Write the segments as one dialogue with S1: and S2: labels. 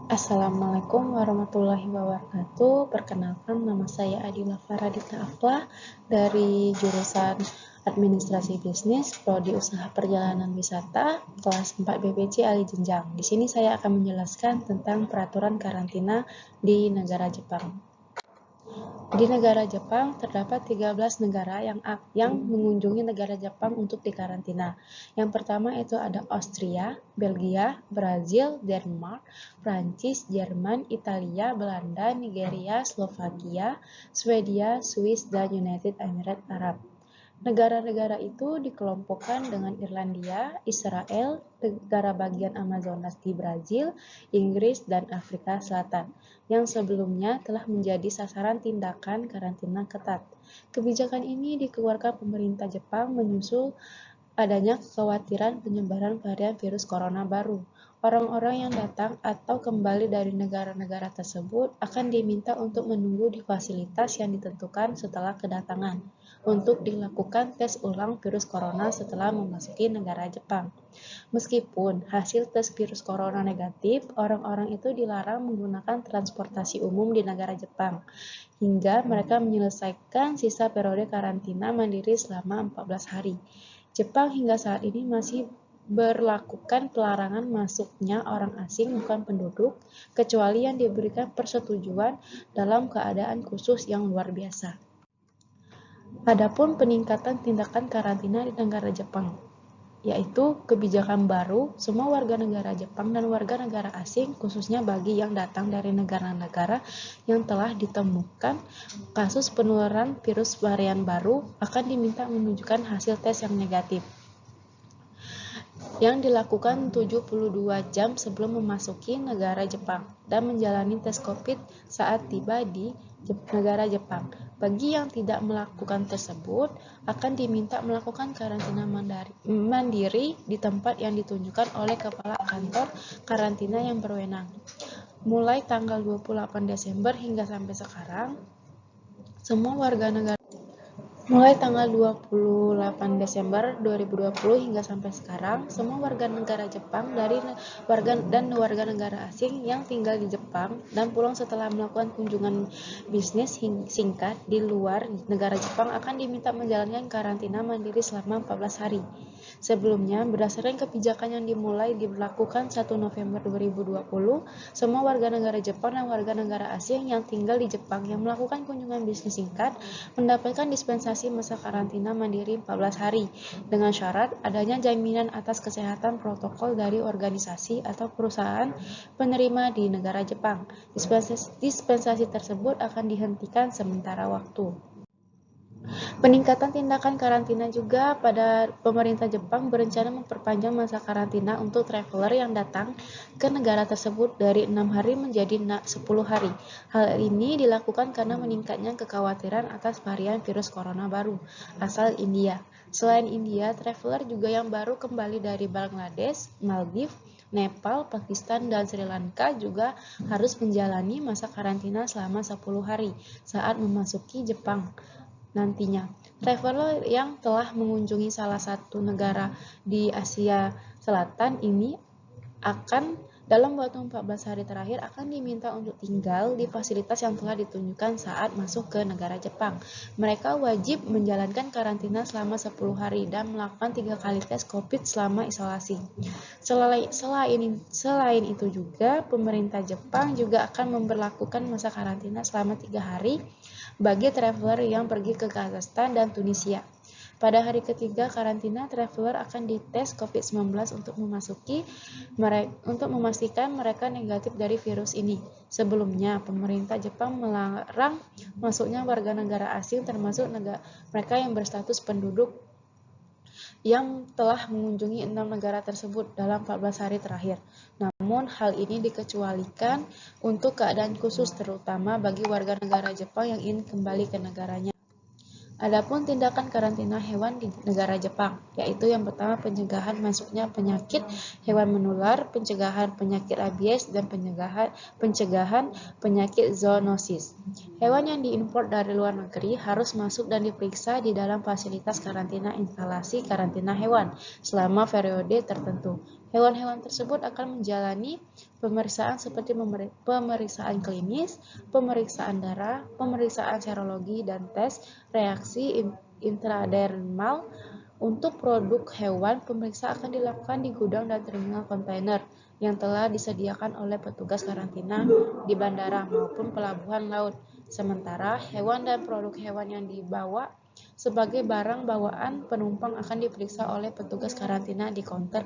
S1: Assalamualaikum warahmatullahi wabarakatuh. Perkenalkan, nama saya Adila Faradita Afla dari jurusan Administrasi Bisnis, Prodi Usaha Perjalanan Wisata, kelas 4 BPC Ali Jenjang. Di sini saya akan menjelaskan tentang peraturan karantina di negara Jepang. Di negara Jepang terdapat 13 negara yang mengunjungi negara Jepang untuk dikarantina. Yang pertama itu ada Austria, Belgia, Brazil, Denmark, Prancis, Jerman, Italia, Belanda, Nigeria, Slovakia, Swedia, Swiss, dan United Emirates Arab. Negara-negara itu dikelompokkan dengan Irlandia, Israel, negara bagian Amazonas di Brazil, Inggris, dan Afrika Selatan, yang sebelumnya telah menjadi sasaran tindakan karantina ketat. Kebijakan ini dikeluarkan pemerintah Jepang menyusul adanya kekhawatiran penyebaran varian virus corona baru. Orang-orang yang datang atau kembali dari negara-negara tersebut akan diminta untuk menunggu di fasilitas yang ditentukan setelah kedatangan untuk dilakukan tes ulang virus corona setelah memasuki negara Jepang. Meskipun hasil tes virus corona negatif, orang-orang itu dilarang menggunakan transportasi umum di negara Jepang hingga mereka menyelesaikan sisa periode karantina mandiri selama 14 hari. Jepang hingga saat ini masih berlakukan pelarangan masuknya orang asing bukan penduduk, kecuali yang diberikan persetujuan dalam keadaan khusus yang luar biasa. Adapun peningkatan tindakan karantina di negara Jepang, yaitu kebijakan baru, semua warga negara Jepang dan warga negara asing, khususnya bagi yang datang dari negara-negara yang telah ditemukan kasus penularan virus varian baru, akan diminta menunjukkan hasil tes yang negatif yang dilakukan 72 jam sebelum memasuki negara Jepang dan menjalani tes COVID saat tiba di negara Jepang. Bagi yang tidak melakukan tersebut, akan diminta melakukan karantina mandiri di tempat yang ditunjukkan oleh kepala kantor karantina yang berwenang. Mulai tanggal 28 Desember hingga sampai sekarang, semua warga negara Mulai tanggal 28 Desember 2020 hingga sampai sekarang, semua warga negara Jepang warga negara asing yang tinggal di Jepang dan pulang setelah melakukan kunjungan bisnis singkat di luar negara Jepang akan diminta menjalankan karantina mandiri selama 14 hari. Sebelumnya, berdasarkan kebijakan yang diberlakukan 1 November 2020, semua warga negara Jepang dan warga negara asing yang tinggal di Jepang yang melakukan kunjungan bisnis singkat mendapatkan dispensasi masa karantina mandiri 14 hari dengan syarat adanya jaminan atas kesehatan protokol dari organisasi atau perusahaan penerima di negara Jepang. Dispensasi tersebut akan dihentikan sementara waktu. Peningkatan tindakan karantina juga pada pemerintah Jepang berencana memperpanjang masa karantina untuk traveler yang datang ke negara tersebut dari 6 hari menjadi 10 hari. Hal ini dilakukan karena meningkatnya kekhawatiran atas varian virus corona baru asal India. Selain India, traveler juga yang baru kembali dari Bangladesh, Maldives, Nepal, Pakistan, dan Sri Lanka juga harus menjalani masa karantina selama 10 hari saat memasuki Jepang. Nantinya, traveler yang telah mengunjungi salah satu negara di Asia Selatan ini akan dalam waktu 14 hari terakhir akan diminta untuk tinggal di fasilitas yang telah ditunjukkan saat masuk ke negara Jepang. Mereka wajib menjalankan karantina selama 10 hari dan melakukan 3 kali tes COVID selama isolasi. Selain itu juga, pemerintah Jepang juga akan memberlakukan masa karantina selama 3 hari bagi traveler yang pergi ke Kazakhstan dan Tunisia. Pada hari ketiga karantina, traveler akan dites COVID-19 untuk memastikan mereka negatif dari virus ini. Sebelumnya, pemerintah Jepang melarang masuknya warga negara asing termasuk mereka yang berstatus penduduk yang telah mengunjungi 6 negara tersebut dalam 14 hari terakhir. Namun, hal ini dikecualikan untuk keadaan khusus terutama bagi warga negara Jepang yang ingin kembali ke negaranya. Adapun tindakan karantina hewan di negara Jepang, yaitu yang pertama pencegahan masuknya penyakit hewan menular, pencegahan penyakit rabies, dan pencegahan penyakit zoonosis. Hewan yang diimpor dari luar negeri harus masuk dan diperiksa di dalam fasilitas karantina instalasi karantina hewan selama periode tertentu. Hewan-hewan tersebut akan menjalani pemeriksaan seperti pemeriksaan klinis, pemeriksaan darah, pemeriksaan serologi, dan tes reaksi intradermal. Untuk produk hewan, pemeriksaan akan dilakukan di gudang dan terminal kontainer yang telah disediakan oleh petugas karantina di bandara maupun pelabuhan laut. Sementara hewan dan produk hewan yang dibawa sebagai barang bawaan penumpang akan diperiksa oleh petugas karantina di counter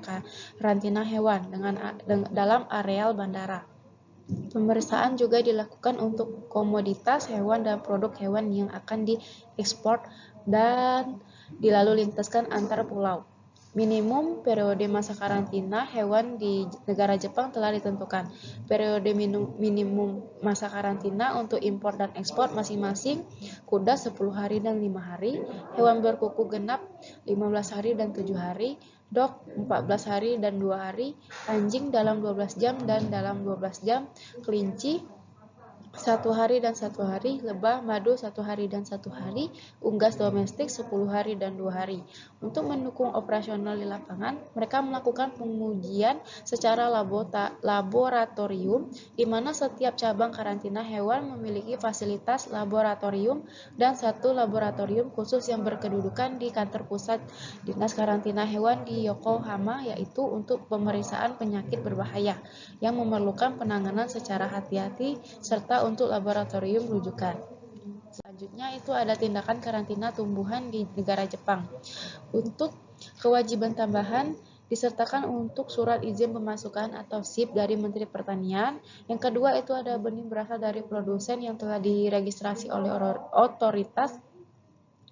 S1: karantina hewan dalam areal bandara. Pemeriksaan juga dilakukan untuk komoditas hewan dan produk hewan yang akan diekspor dan dilalu lintaskan antar pulau. Minimum periode masa karantina hewan di negara Jepang telah ditentukan. Periode minimum masa karantina untuk impor dan ekspor masing-masing kuda 10 hari dan 5 hari, hewan berkuku genap 15 hari dan 7 hari, dog 14 hari dan 2 hari, anjing dalam 12 jam dan dalam 12 jam, kelinci 1 hari dan 1 hari, lebah madu 1 hari dan 1 hari, unggas domestik 10 hari dan 2 hari. Untuk mendukung operasional di lapangan, mereka melakukan pengujian secara laboratorium, di mana setiap cabang karantina hewan memiliki fasilitas laboratorium dan satu laboratorium khusus yang berkedudukan di kantor pusat Dinas Karantina Hewan di Yokohama, yaitu untuk pemeriksaan penyakit berbahaya yang memerlukan penanganan secara hati-hati serta untuk laboratorium rujukan. Selanjutnya itu ada tindakan karantina tumbuhan di negara Jepang. Untuk kewajiban tambahan disertakan untuk surat izin pemasukan atau SIP dari Menteri Pertanian. Yang kedua itu ada benih berasal dari produsen yang telah diregistrasi oleh otoritas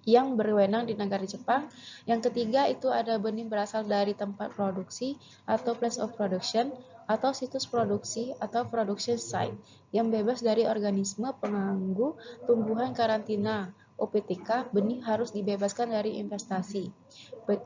S1: yang berwenang di negara Jepang. Yang ketiga itu ada benih berasal dari tempat produksi atau place of production atau situs produksi atau production site yang bebas dari organisme pengganggu tumbuhan karantina. OPTK, benih harus dibebaskan dari investasi.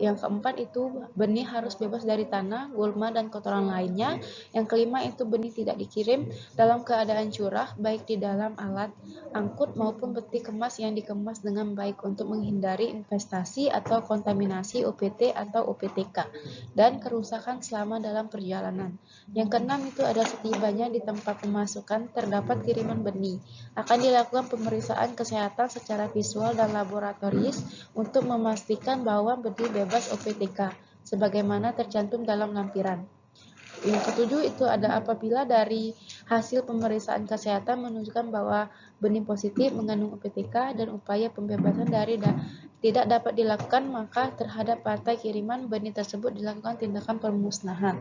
S1: Yang keempat itu benih harus bebas dari tanah, gulma, dan kotoran lainnya. Yang kelima itu benih tidak dikirim dalam keadaan curah, baik di dalam alat angkut maupun peti kemas yang dikemas dengan baik untuk menghindari investasi atau kontaminasi OPT atau OPTK dan kerusakan selama dalam perjalanan. Yang keenam itu ada setibanya di tempat pemasukan terdapat kiriman benih. Akan dilakukan pemeriksaan kesehatan secara visual dan laboratoris untuk memastikan bahwa benih bebas OPTK, sebagaimana tercantum dalam lampiran. Yang ketujuh itu ada apabila dari hasil pemeriksaan kesehatan menunjukkan bahwa benih positif mengandung OPTK dan upaya pembebasan dari tidak dapat dilakukan, maka terhadap partai kiriman benih tersebut dilakukan tindakan pemusnahan.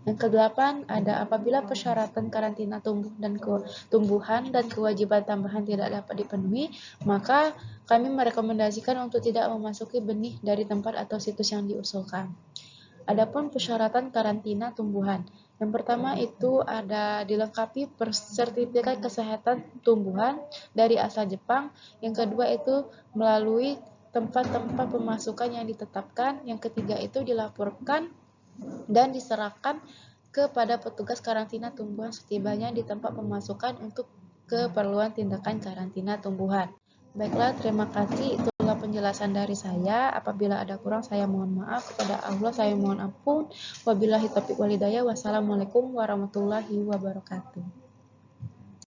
S1: Yang kedelapan ada apabila persyaratan karantina tumbuhan dan kewajiban tambahan tidak dapat dipenuhi, maka kami merekomendasikan untuk tidak memasuki benih dari tempat atau situs yang diusulkan. Adapun persyaratan karantina tumbuhan. Yang pertama itu ada dilengkapi sertifikat kesehatan tumbuhan dari asal Jepang. Yang kedua itu melalui tempat-tempat pemasukan yang ditetapkan. Yang ketiga itu dilaporkan dan diserahkan kepada petugas karantina tumbuhan setibanya di tempat pemasukan untuk keperluan tindakan karantina tumbuhan. Baiklah, terima kasih. Itulah penjelasan dari saya. Apabila ada kurang, saya mohon maaf. Kepada Allah, saya mohon ampun. Wabillahi taufiq wal hidayah. Wassalamualaikum warahmatullahi wabarakatuh.